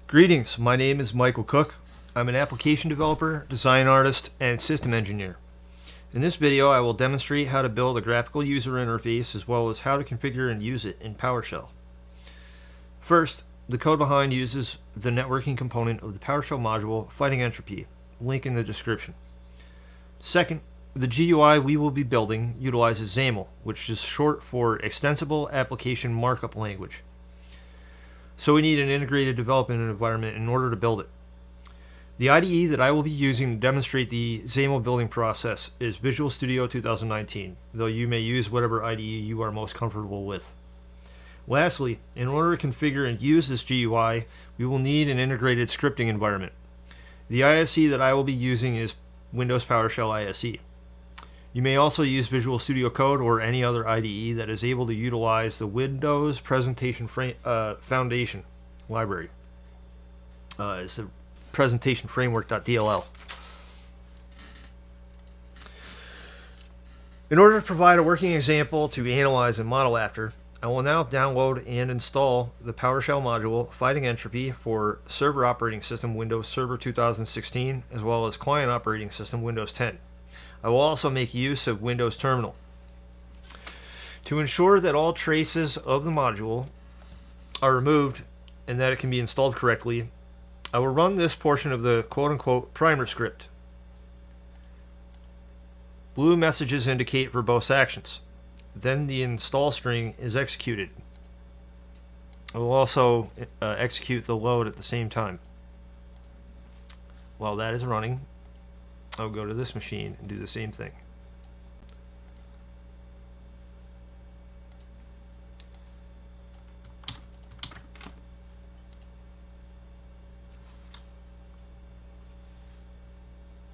Greetings, my name is Michael Cook. I'm an application developer, design artist, and system engineer. In this video, I will demonstrate how to build a graphical user interface as well as how to configure and use it in PowerShell. First, the code behind uses the networking component of the PowerShell module Fighting Entropy, link in the description. Second, the GUI we will be building utilizes XAML, which is short for Extensible Application Markup Language. So we need an integrated development environment in order to build it. The IDE that I will be using to demonstrate the XAML building process is Visual Studio 2019, though you may use whatever IDE you are most comfortable with. Lastly, in order to configure and use this GUI, we will need an integrated scripting environment. The ISE that I will be using is Windows PowerShell ISE. You may also use Visual Studio Code or any other IDE that is able to utilize the Windows Presentation Foundation library. It's the presentation framework.dll. In order to provide a working example to analyze and model after, I will now download and install the PowerShell module Fighting Entropy for server operating system Windows Server 2016 as well as client operating system Windows 10. I will also make use of Windows Terminal. To ensure that all traces of the module are removed and that it can be installed correctly, I will run this portion of the quote-unquote primer script. Blue messages indicate verbose actions. Then the install string is executed. I will also execute the load at the same time. While that is running, I'll go to this machine and do the same thing.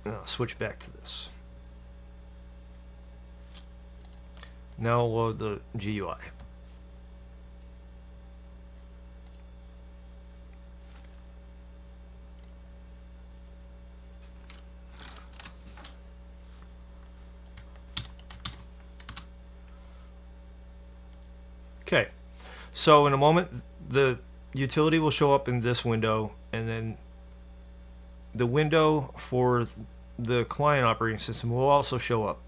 And I'll switch back to this. Now I'll load the GUI. Okay, so in a moment the utility will show up in this window, and then the window for the client operating system will also show up,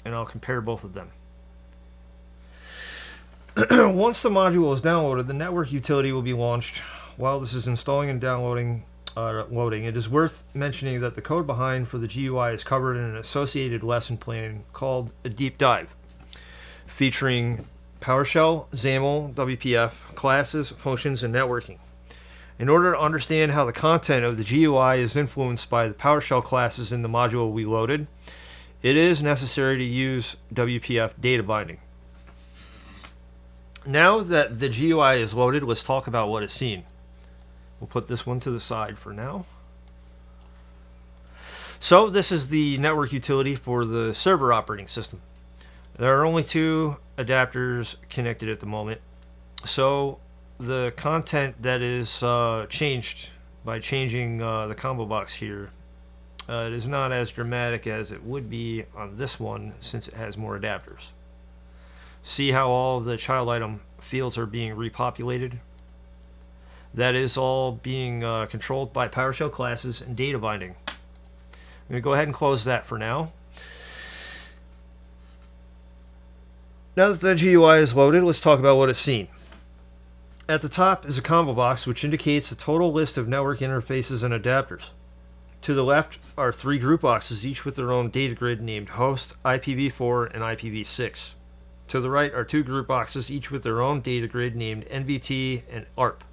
and I'll compare both of them. Once the module is downloaded, the network utility will be launched. While this is installing and downloading loading, it is worth mentioning that the code behind for the GUI is covered in an associated lesson plan called a deep dive, featuring PowerShell, XAML, WPF, classes, functions, and networking. In order to understand how the content of the GUI is influenced by the PowerShell classes in the module we loaded, it is necessary to use WPF data binding. Now that the GUI is loaded, let's talk about what is seen. We'll put this one to the side for now. So this is the network utility for the server operating system. There are only two adapters connected at the moment, so the content that is changed by changing the combo box here, it is not as dramatic as it would be on this one since it has more adapters. See how all of the child item fields are being repopulated? That is all being controlled by PowerShell classes and data binding. I'm going to go ahead and close that for now. Now that the GUI is loaded, let's talk about what it's seen. At the top is a combo box which indicates a total list of network interfaces and adapters. To the left are three group boxes, each with their own data grid named host, IPv4, and IPv6. To the right are two group boxes, each with their own data grid named NVT and ARP.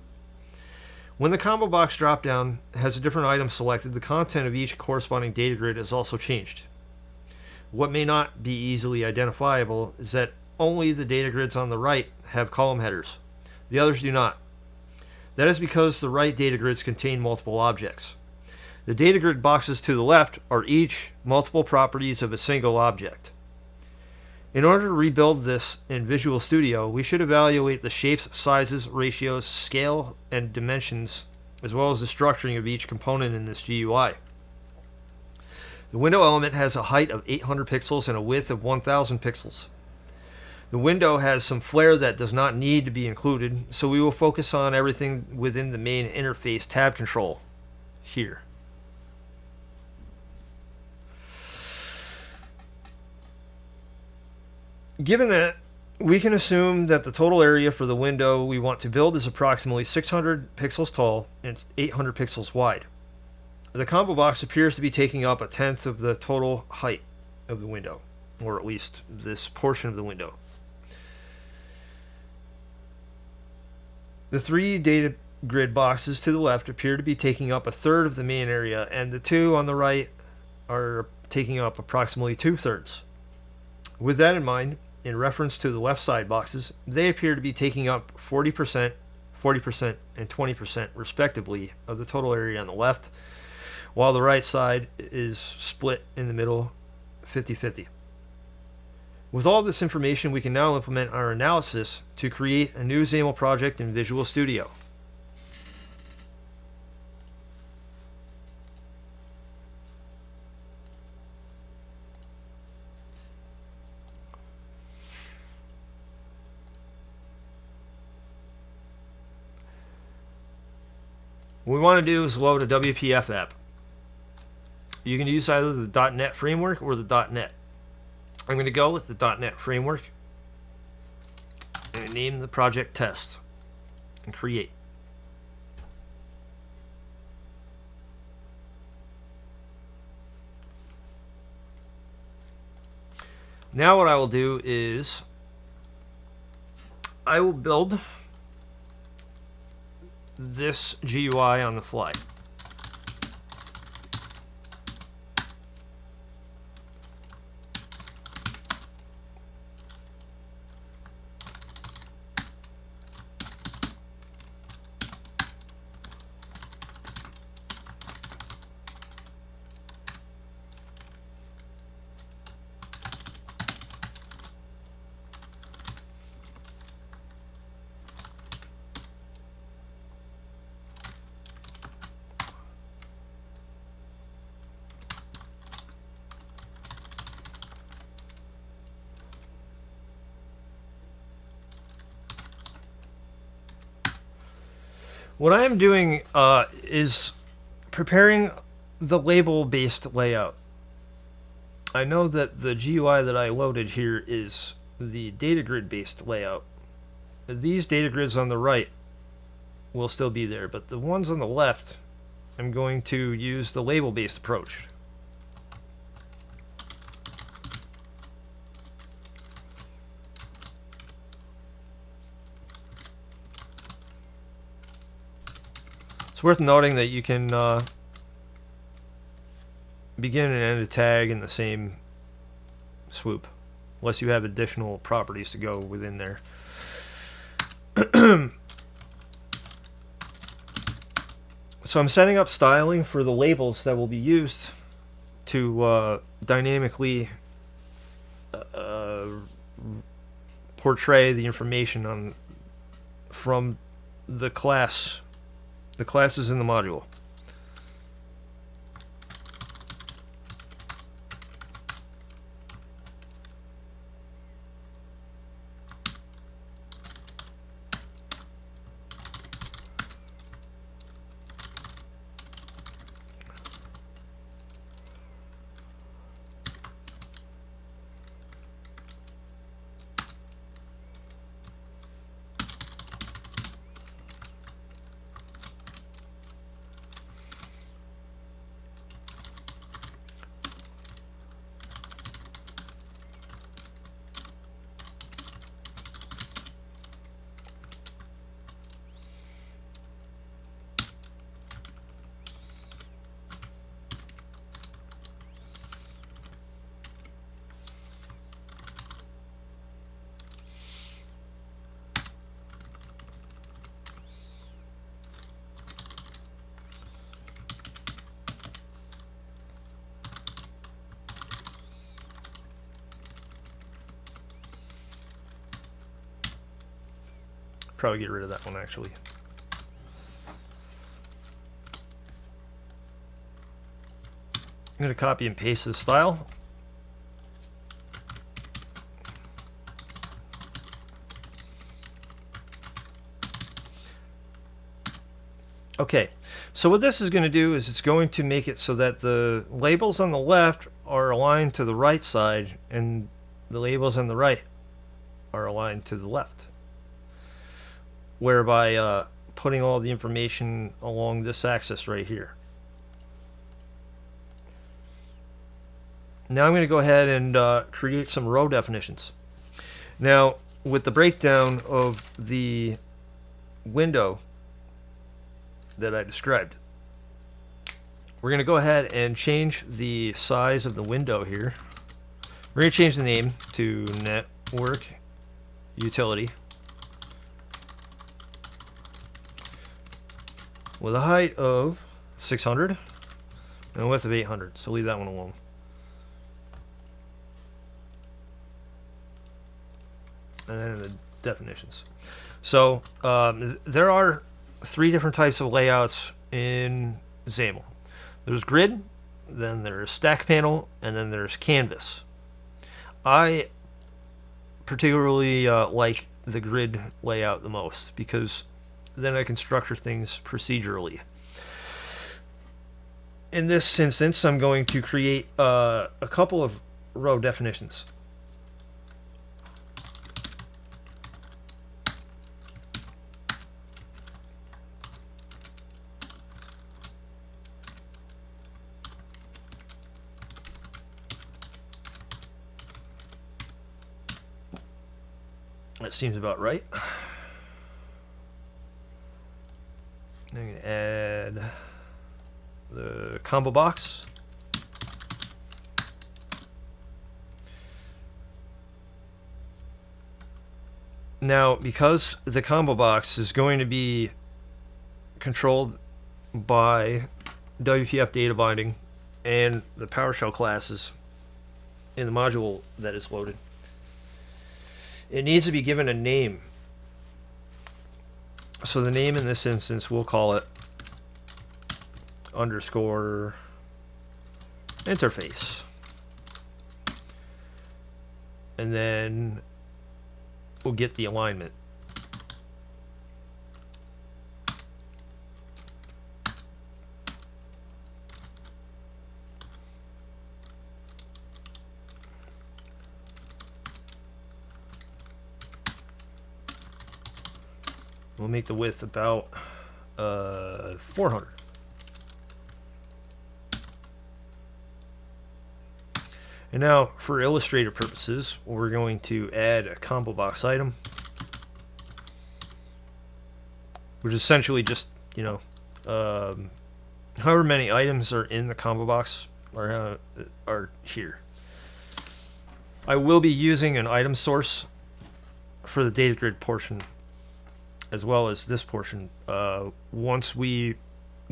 When the combo box dropdown has a different item selected, the content of each corresponding data grid is also changed. What may not be easily identifiable is that only the data grids on the right have column headers. The others do not. That is because the right data grids contain multiple objects. The data grid boxes to the left are each multiple properties of a single object. In order to rebuild this in Visual Studio, we should evaluate the shapes, sizes, ratios, scale, and dimensions, as well as the structuring of each component in this GUI. The window element has a height of 800 pixels and a width of 1000 pixels. The window has some flair that does not need to be included, so we will focus on everything within the main interface tab control here. Given that, we can assume that the total area for the window we want to build is approximately 600 pixels tall and 800 pixels wide. The combo box appears to be taking up 1/10 of the total height of the window, or at least this portion of the window. The 3 data grid boxes to the left appear to be taking up 1/3 of the main area, and the 2 on the right are taking up approximately 2/3. With that in mind, in reference to the left side boxes, they appear to be taking up 40%, 40%, and 20% respectively of the total area on the left, while the right side is split in the middle 50-50. With all this information, we can now implement our analysis to create a new XAML project in Visual Studio. What we want to do is load a WPF app. You can use either the .NET framework or the .NET. I'm going to go with the .NET framework and name the project test and create. Now what I will do is I will build this GUI on the fly. What I am doing is preparing the label-based layout. I know that the GUI that I loaded here is the data grid-based layout. These data grids on the right will still be there, but the ones on the left, I'm going to use the label-based approach. It's worth noting that you can begin and end a tag in the same swoop, unless you have additional properties to go within there. So I'm setting up styling for the labels that will be used to dynamically portray the information from the classes in the module. Probably get rid of that one actually. I'm going to copy and paste this style. Okay, so what this is going to do is it's going to make it so that the labels on the left are aligned to the right side and the labels on the right are aligned to the left, whereby putting all the information along this axis right here. Now I'm going to go ahead and create some row definitions. Now, with the breakdown of the window that I described, we're going to go ahead and change the size of the window here. We're going to change the name to Network Utility with a height of 600 and a width of 800. So leave that one alone. And then the definitions. So there are 3 different types of layouts in XAML. There's grid, then there's stack panel, and then there's canvas. I particularly like the grid layout the most because then I can structure things procedurally. In this instance, I'm going to create a couple of row definitions. That seems about right. I'm going to add the combo box. Now, because the combo box is going to be controlled by WPF data binding and the PowerShell classes in the module that is loaded, it needs to be given a name. So the name in this instance, we'll call it underscore interface. And then we'll get the alignment. We'll make the width about 400. And now, for illustrative purposes, we're going to add a combo box item, which is essentially just, however many items are in the combo box are here. I will be using an item source for the data grid portion, as well as this portion, once we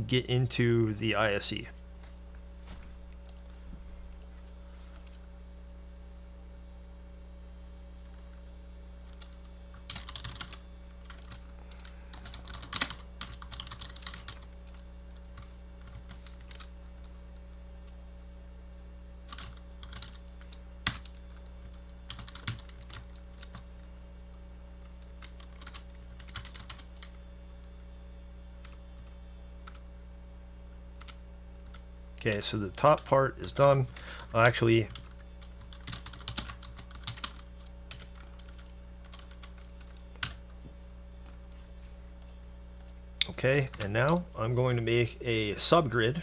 get into the ISE. Okay, so the top part is done. Actually, okay, and now I'm going to make a subgrid.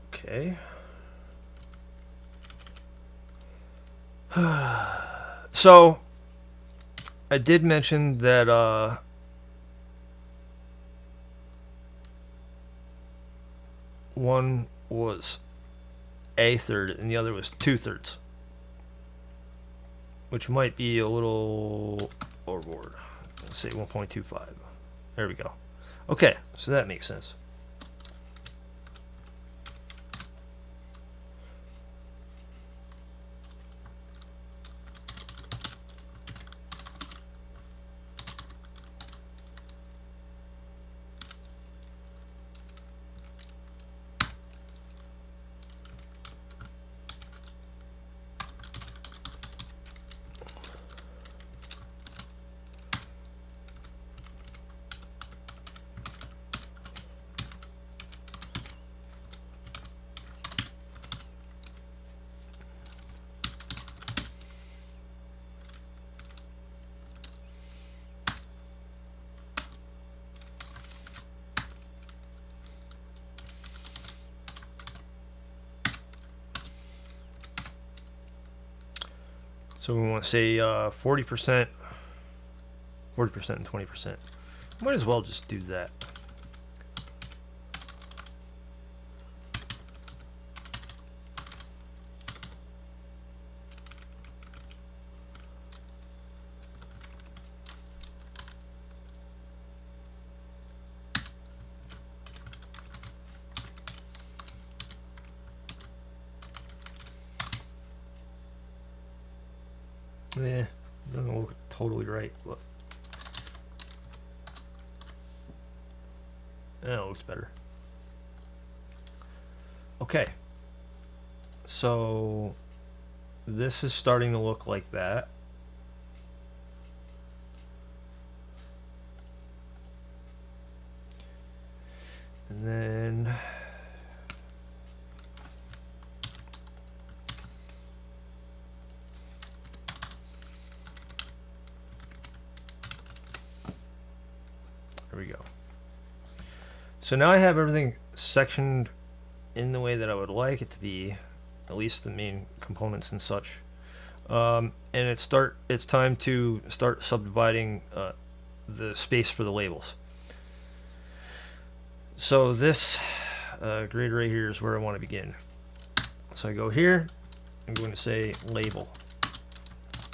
Okay. So I did mention that one was a third and the other was 2/3, which might be a little overboard. Let's say 1.25. There we go. Okay, so that makes sense. So we want to say 40%, 40% and 20%. Might as well just do that. Yeah, doesn't look totally right. Look. Yeah, it looks better. Okay. So this is starting to look like that. And then there we go. So now I have everything sectioned in the way that I would like it to be, at least the main components and such. And it's time to start subdividing the space for the labels. So this grid right here is where I want to begin. So I go here, I'm going to say label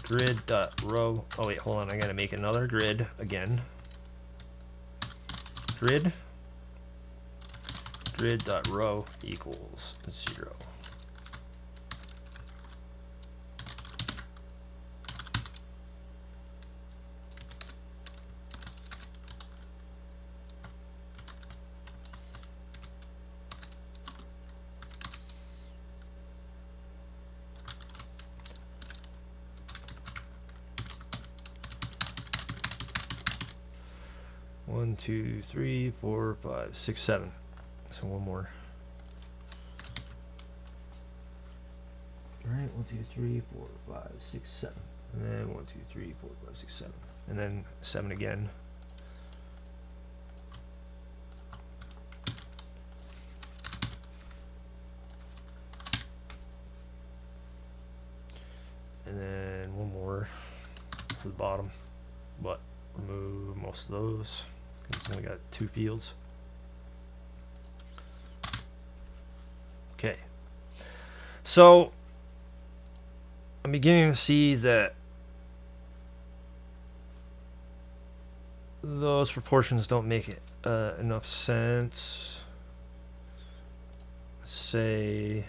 grid.row. Oh wait, hold on, I gotta make another grid again. Grid.row equals 0. One, two, three, four, five, six, 7. So one more. All right, 1, 2, 3, 4, 5, 6, 7. And then 1, 2, 3, 4, 5, 6, 7. And then 7 again. And then one more for the bottom. But remove most of those. It's only got 2 fields. Okay. So I'm beginning to see that those proportions don't make it enough sense. Say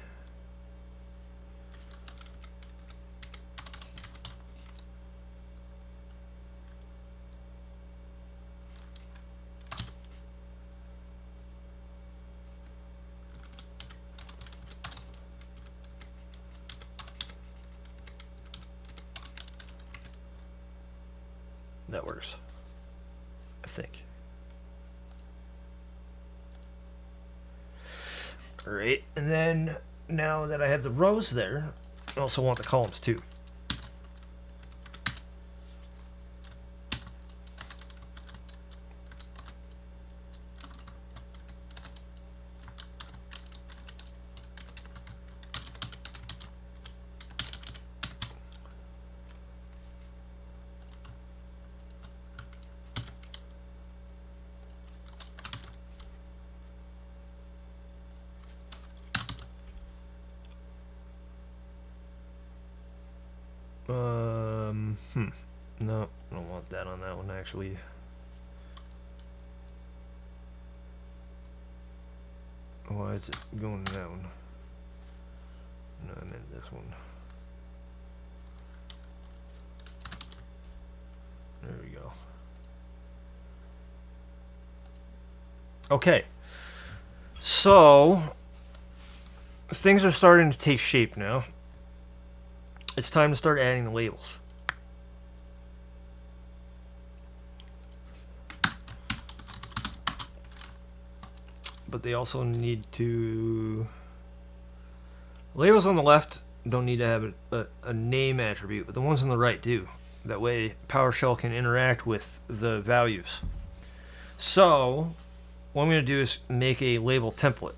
that works, I think. All right, and then now that I have the rows there, I also want the columns too. No, I don't want that on that one, actually. Why is it going to that one? No, I meant this one. There we go. Okay. So, things are starting to take shape now. It's time to start adding the labels. But they also need to... Labels on the left don't need to have a name attribute, but the ones on the right do. That way PowerShell can interact with the values. So what I'm going to do is make a label template.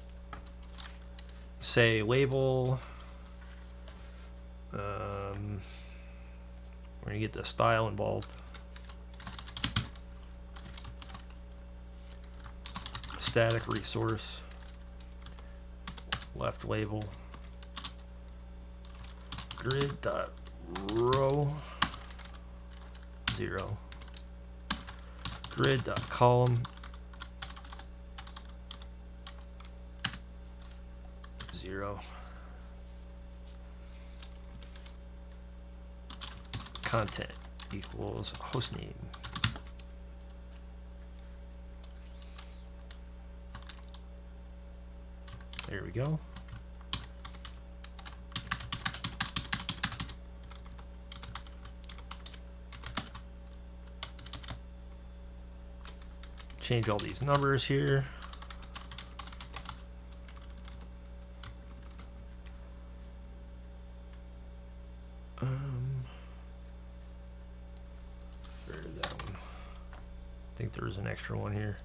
Say label, we're going to get the style involved. Static resource, left label, grid.row 0, grid.column 0, content equals hostname. There we go. Change all these numbers here. Where did that one? I think there was an extra one here.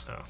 Oh.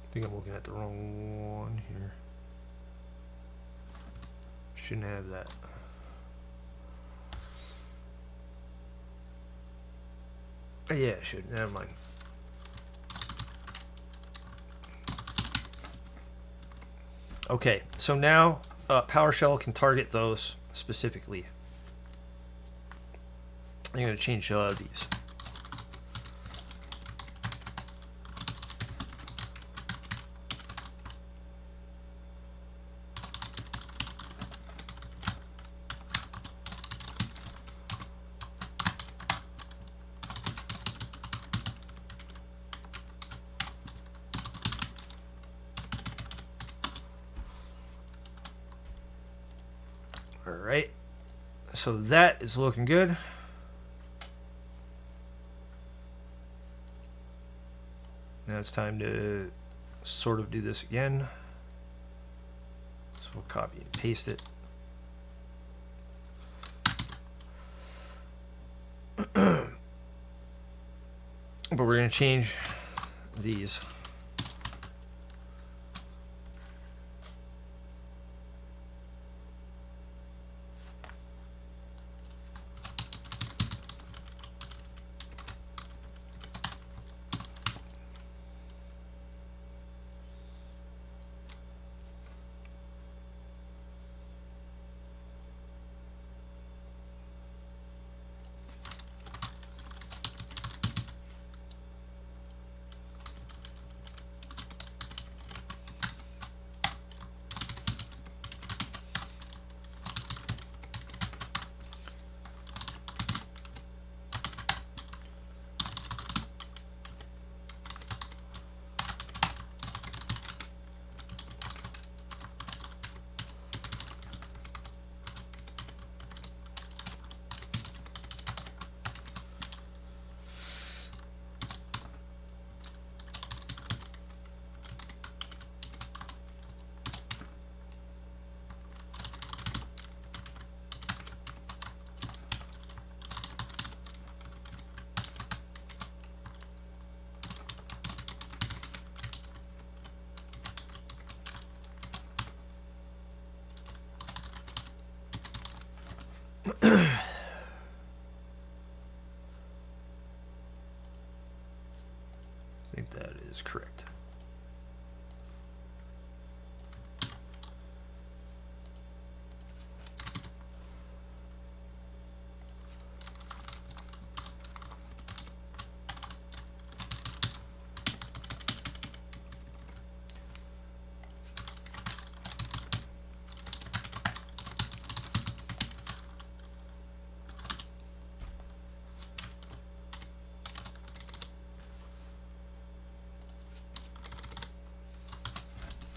I think I'm looking at the wrong one here. Shouldn't have that. Oh, yeah, it should. Never mind. Okay, so now PowerShell can target those specifically. I'm going to change these. Alright, so that is looking good. Now it's time to sort of do this again. So we'll copy and paste it. But we're going to change these. I think that is correct.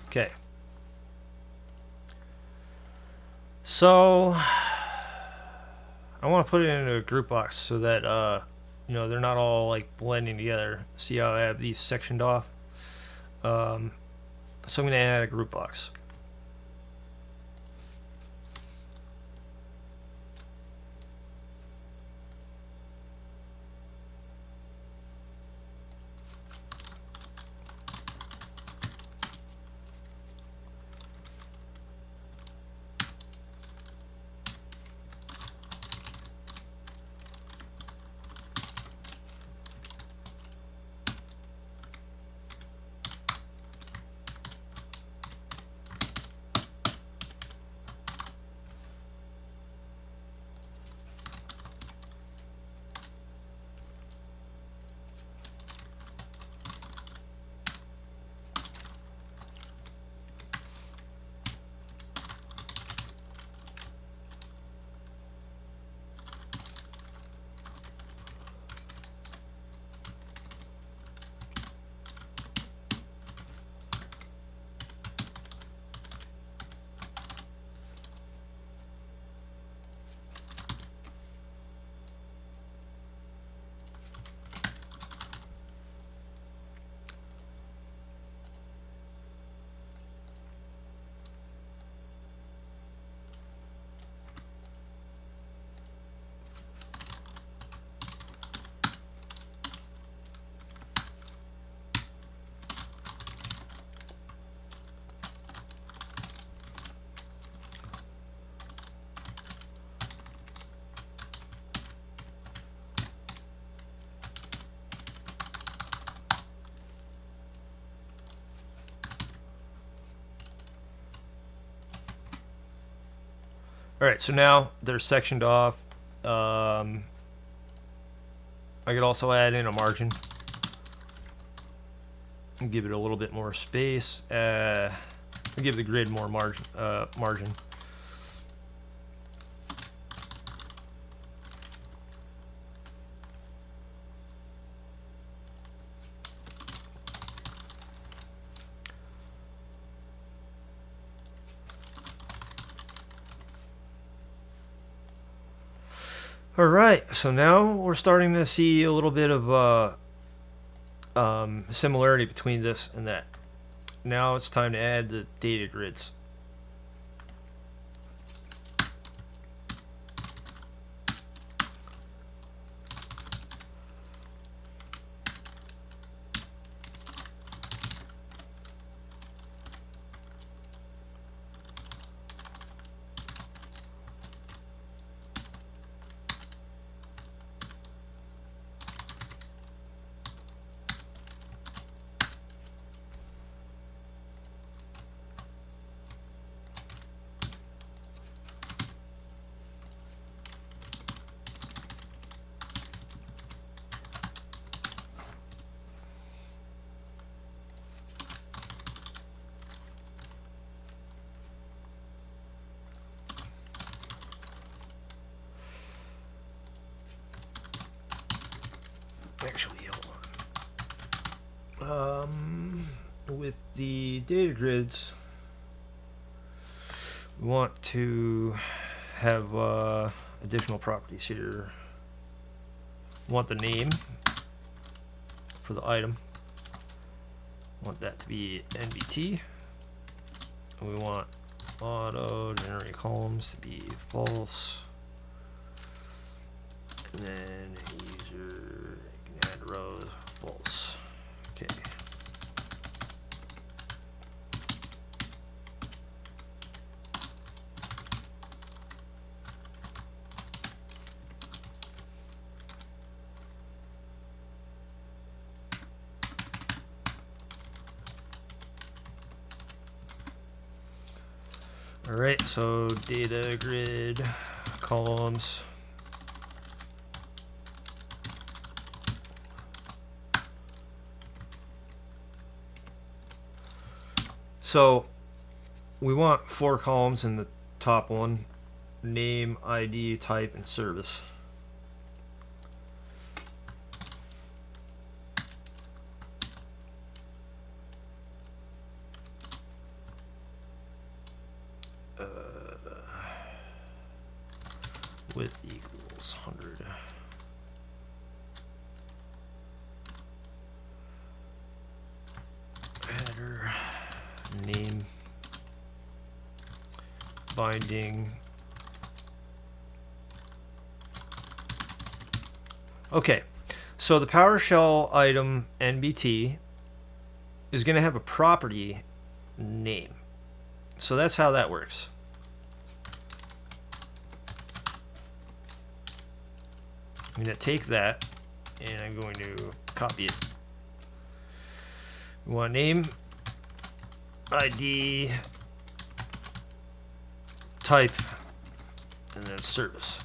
Okay. So I want to put it into a group box so that you know, they're not all like blending together. See how I have these sectioned off? So I'm going to add a group box. Alright, so now they're sectioned off. I could also add in a margin and give it a little bit more space. Give the grid more margin. Alright, so now we're starting to see a little bit of similarity between this and that. Now it's time to add the data grids. Actually, hold on. With the data grids, we want to have additional properties here. We want the name for the item. We want that to be NBT. And we want auto generate columns to be false. And then user can add rows false. Okay. Alright, so data grid columns. So we want 4 columns in the top one: name, ID, type, and service. Width equals 100. Header, name, binding. Okay, so the PowerShell item NBT is going to have a property name. So that's how that works. I'm going to take that and I'm going to copy it. We want name, ID, type, and then service.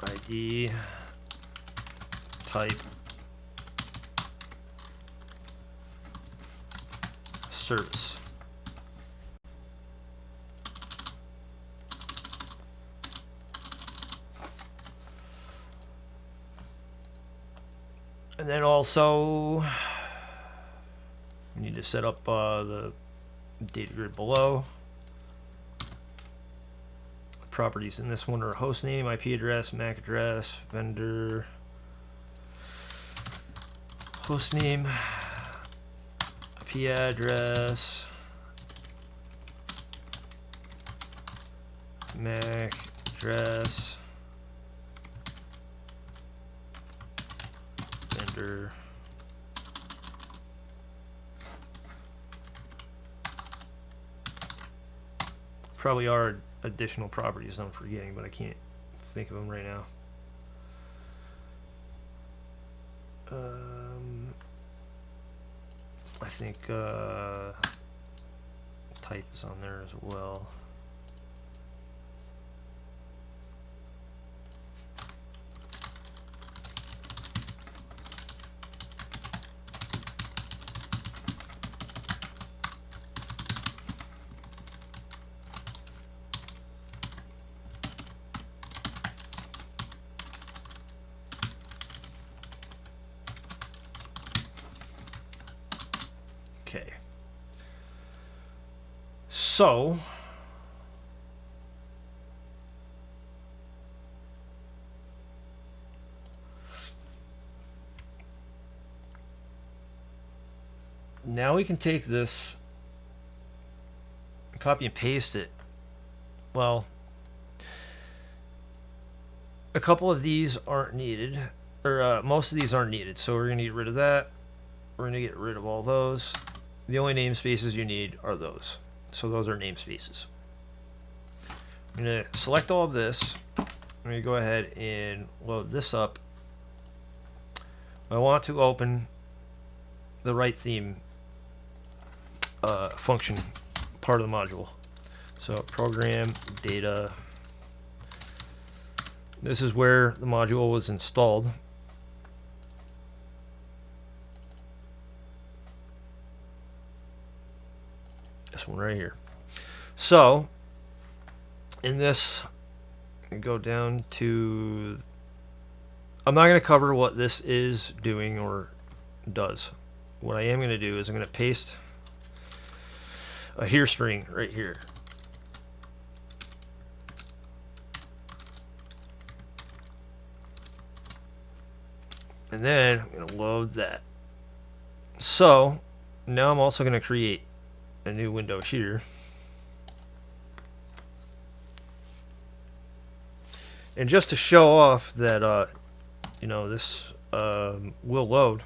ID, type, service. And then also we need to set up the data grid below. Properties in this one are host name, IP address, MAC address, vendor, host name, IP address, MAC address, vendor, probably are additional properties I'm forgetting, but I can't think of them right now. I think type is on there as well. Okay. So Now we can take this, copy and paste it. Well, a couple of these aren't needed, or most of these aren't needed, so we're going to get rid of that. We're going to get rid of all those. The only namespaces you need are those. So those are namespaces. I'm going to select all of this. I'm going to go ahead and load this up. I want to open the right theme function part of the module. So program data. This is where the module was installed. This one right here. So in this, go down to, I'm not going to cover what this is doing or does. What I am going to do is I'm going to paste a here string right here. And then I'm going to load that. So now I'm also going to create a new window here. And just to show off that, you know, this will load,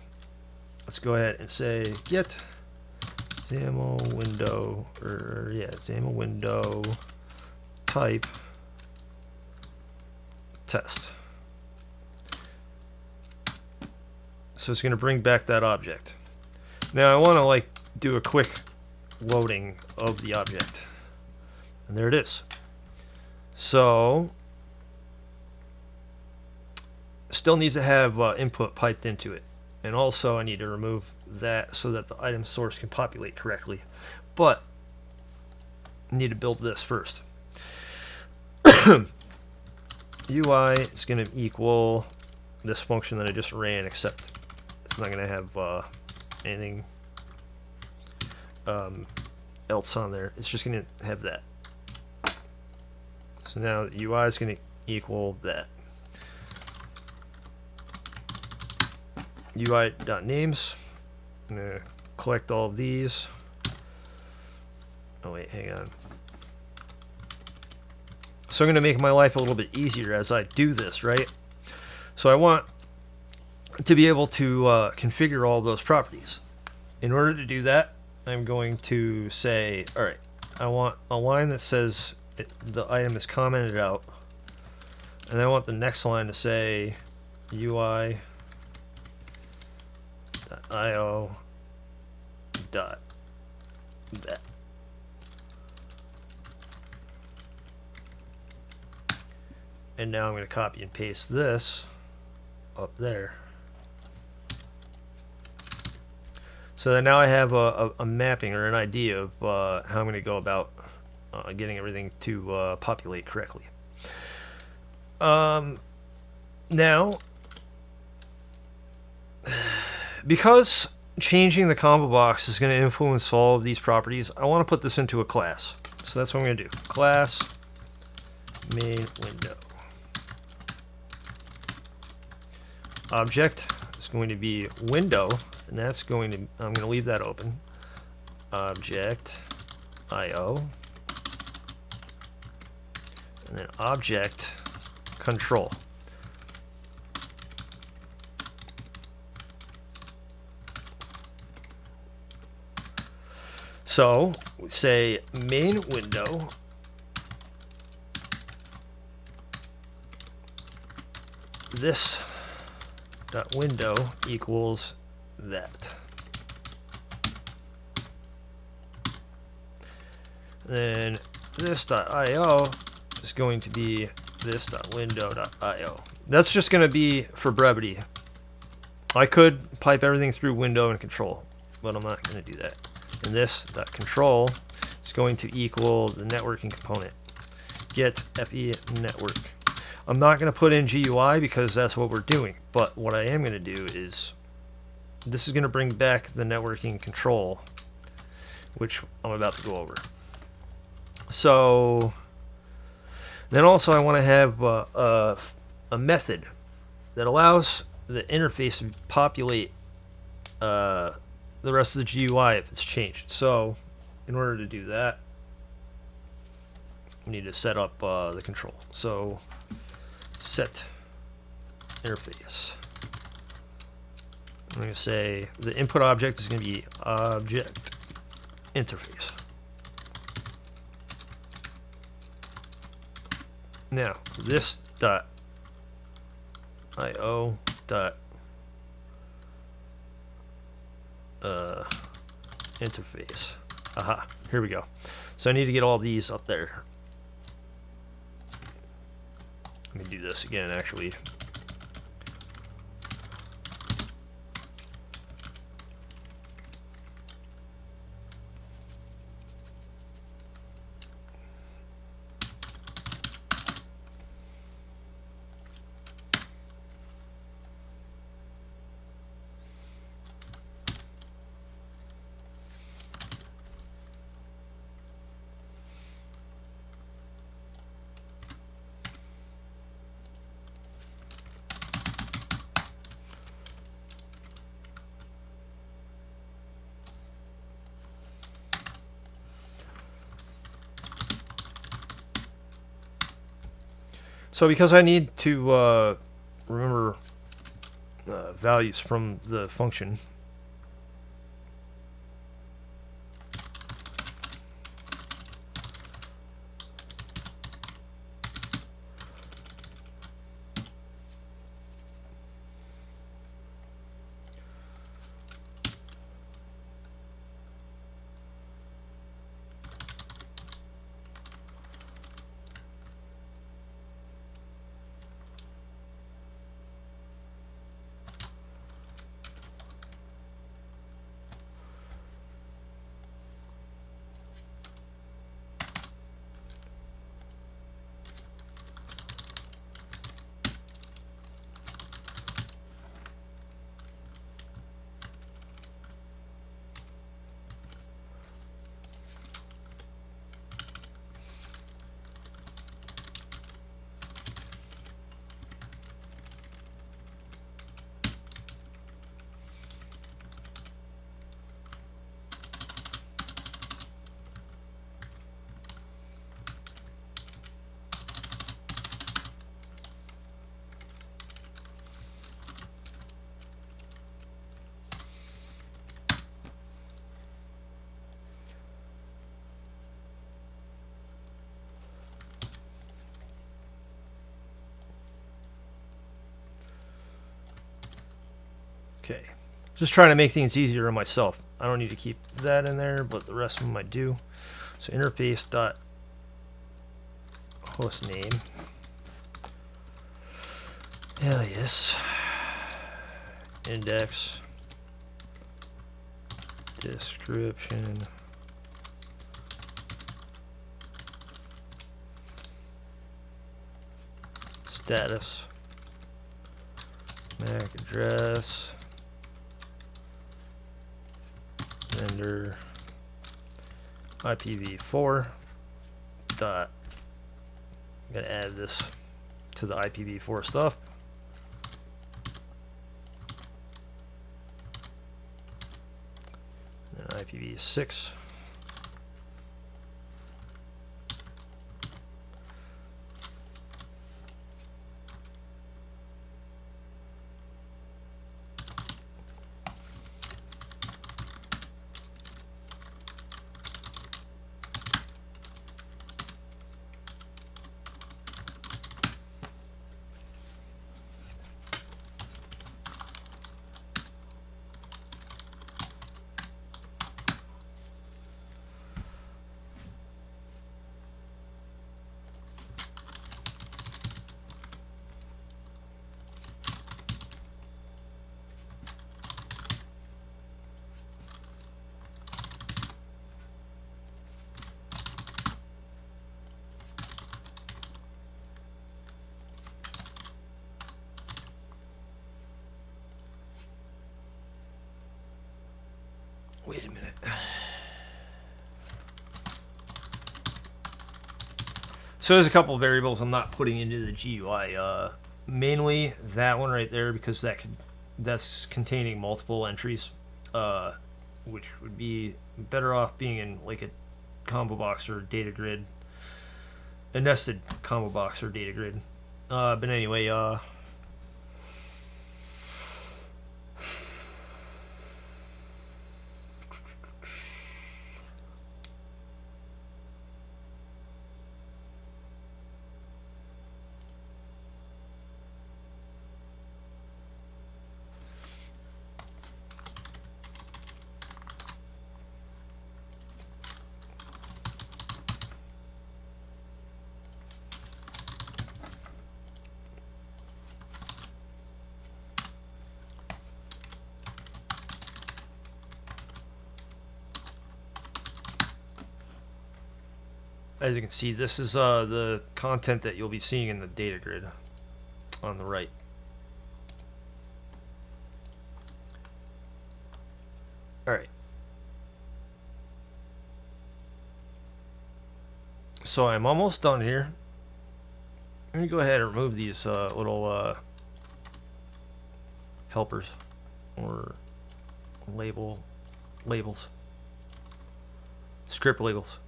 let's go ahead and say get XAML window, or yeah, XAML window type test. So it's going to bring back that object. Now I want to like do a quick loading of the object, and there it is. So still needs to have input piped into it, and also I need to remove that so that the item source can populate correctly, but I need to build this first. UI is going to equal this function that I just ran, except it's not going to have anything else on there. It's just going to have that. So now the UI is going to equal that. UI.names. I'm going to collect all of these. Oh wait, hang on. So I'm going to make my life a little bit easier as I do this, right? So I want to be able to configure all of those properties. In order to do that, I'm going to say, all right, I want a line that says the item is commented out, and I want the next line to say UI.io dot that. And now I'm going to copy and paste this up there. So that now I have a mapping or an idea of how I'm going to go about getting everything to populate correctly. Now, because changing the combo box is going to influence all of these properties, I want to put this into a class. So that's what I'm going to do. Class main window. Object is going to be window, and that's going to, I'm going to leave that open. Object IO, and then object control. So we say main window this dot window equals that. Then this dot IO is going to be this dot window dot IO. That's just going to be for brevity. I could pipe everything through window and control, but I'm not going to do that. And this dot control is going to equal the networking component. Get FE network. I'm not going to put in GUI because that's what we're doing, but what I am going to do is this is going to bring back the networking control, which I'm about to go over. So then also I want to have a method that allows the interface to populate the rest of the GUI if it's changed. So in order to do that, we need to set up the control. So set interface. I'm going to say the input object is going to be object interface. Now this dot io dot interface. Aha, here we go. So I need to get all these up there. Let me do this again, actually. So because I need to remember values from the function, okay, just trying to make things easier on myself. I don't need to keep that in there, but the rest of them I do. So interface dot host name alias index description status MAC address vendor IPv4 dot. I'm gonna add this to the IPv4 stuff. And then IPv6. Wait a minute. So there's a couple of variables I'm not putting into the GUI. Mainly that one right there because that's containing multiple entries. which would be better off being in like a combo box or data grid, a nested combo box or data grid. But anyway, as you can see, this is the content that you'll be seeing in the data grid on the right. All right. So I'm almost done here. Let me go ahead and remove these little helpers or labels, script labels.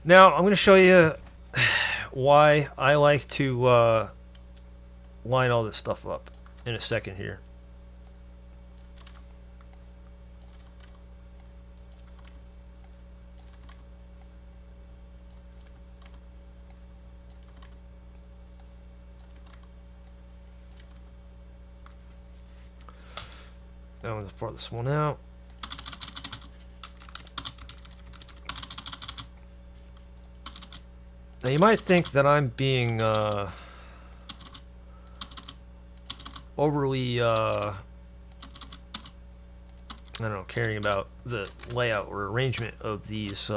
Now I'm going to show you why I like to line all this stuff up in a second here. That one's part this one out. Now you might think that I'm being overly I don't know, caring about the layout or arrangement of these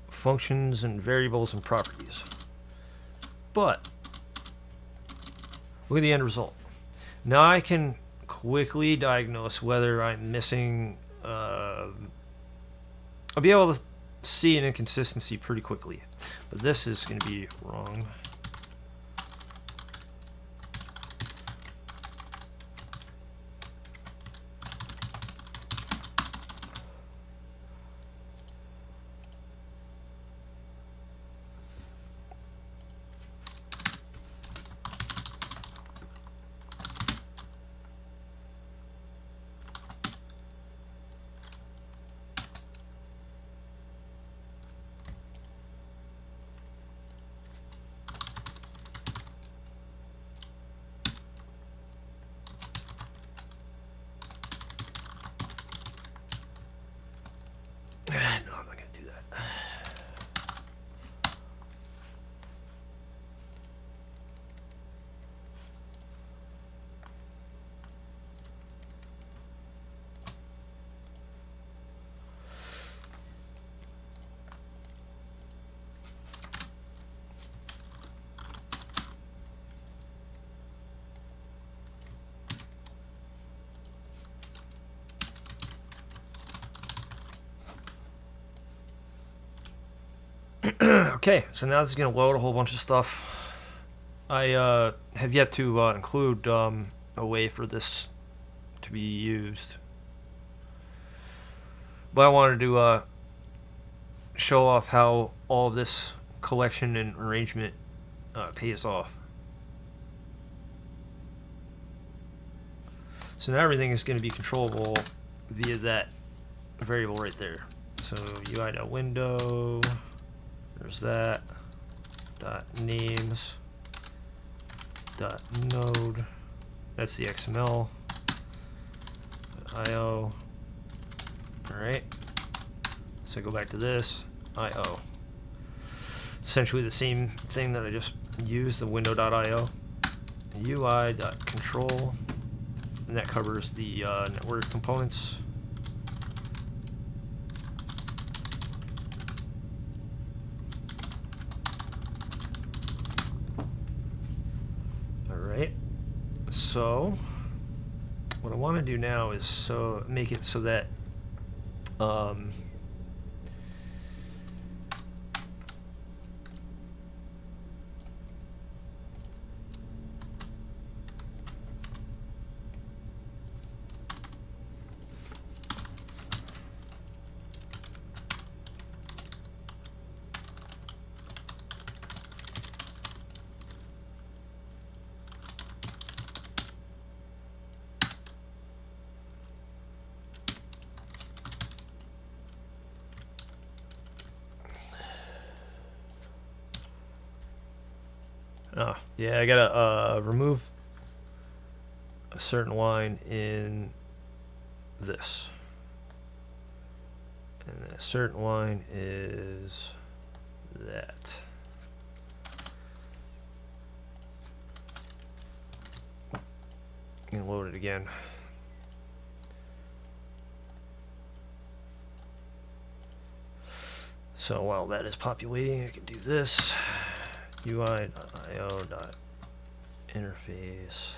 functions and variables and properties. But look at the end result. Now I can quickly diagnose whether I'm missing. I'll be able to see an inconsistency pretty quickly, but this is going to be wrong. No, I'm not going to do that. Okay, so now this is going to load a whole bunch of stuff. I have yet to include a way for this to be used, but I wanted to show off how all of this collection and arrangement pays off. So now everything is going to be controllable via that variable right there. So UI.window, there's that, dot names, dot node, that's the XML, IO. Alright, so go back to this, IO. Essentially the same thing that I just used, the window.io, UI.control, and that covers the network components. Alright, so what I want to do now is make it so that Oh, yeah, I gotta remove a certain line in this. And a certain line is that. And load it again. So while that is populating, I can do this. UI.io.interface.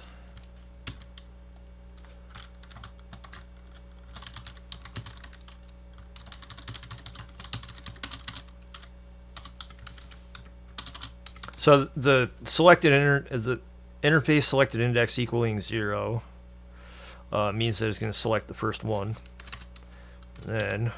So the interface selected index equaling 0 means that it's going to select the first one. Then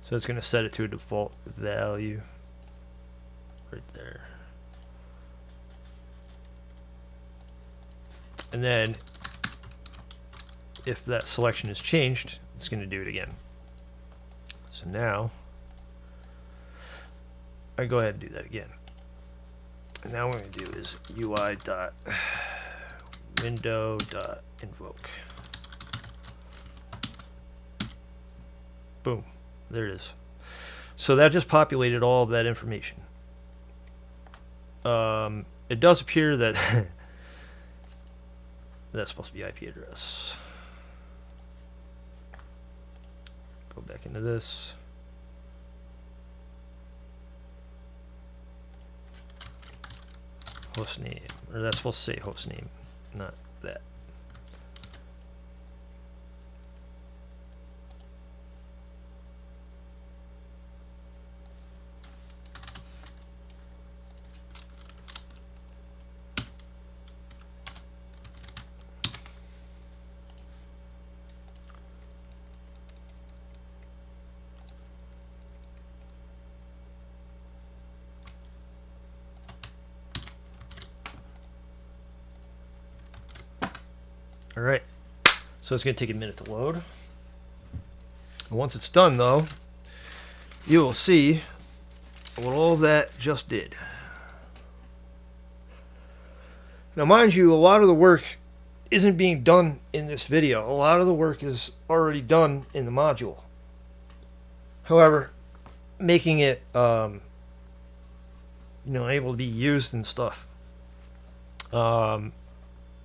so it's going to set it to a default value right there. And then if that selection is changed, it's going to do it again. So now I go ahead and do that again. And now what I'm going to do is UI.window.invoke. Boom. There it is. So that just populated all of that information. It does appear that that's supposed to be IP address. Go back into this. Host name, or that's supposed to say host name, not that. All right, so it's going to take a minute to load. And once it's done, though, you will see what all of that just did. Now, mind you, a lot of the work isn't being done in this video. A lot of the work is already done in the module. However, making it, able to be used and stuff.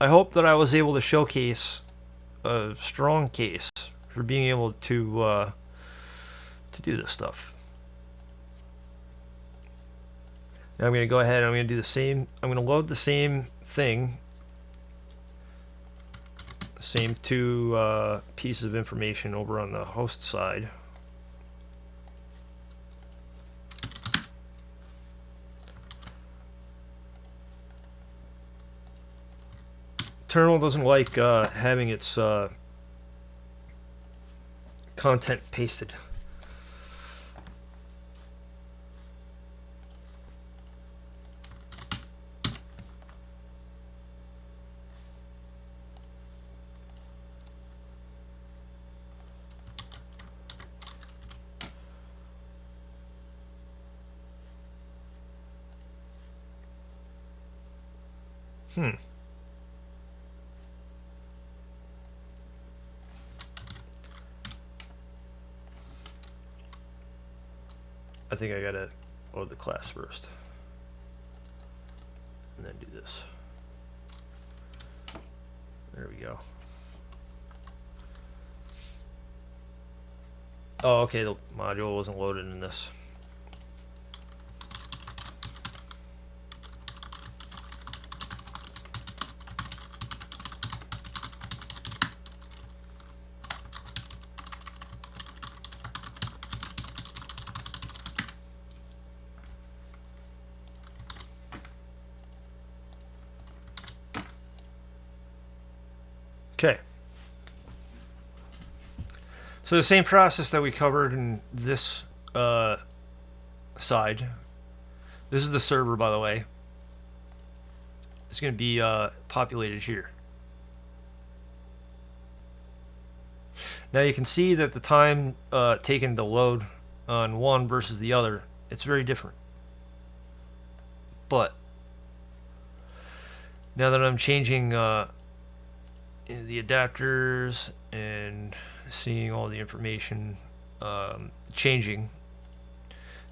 I hope that I was able to showcase a strong case for being able to do this stuff. Now I'm going to go ahead and I'm going to do the same. I'm going to load the same thing, same two pieces of information over on the host side. Terminal doesn't like having its content pasted. I think I gotta load the class first and then do this. There we go. Oh, okay, the module wasn't loaded in this. Okay. So the same process that we covered in this side. This is the server, by the way. It's going to be populated here. Now you can see that the time taken to load on one versus the other, it's very different. But now that I'm changing the adapters and seeing all the information changing,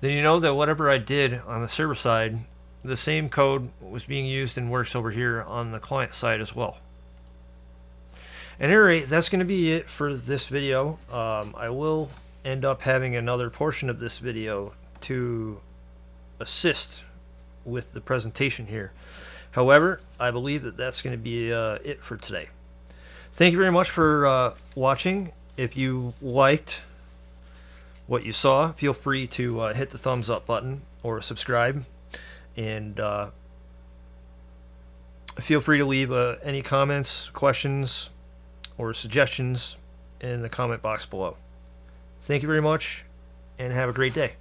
then you know that whatever I did on the server side, the same code was being used and works over here on the client side as well. At any rate, that's going to be it for this video. I will end up having another portion of this video to assist with the presentation here. However, I believe that that's going to be it for today. Thank you very much for watching. If you liked what you saw, feel free to hit the thumbs up button or subscribe, and feel free to leave any comments, questions, or suggestions in the comment box below. Thank you very much, and have a great day.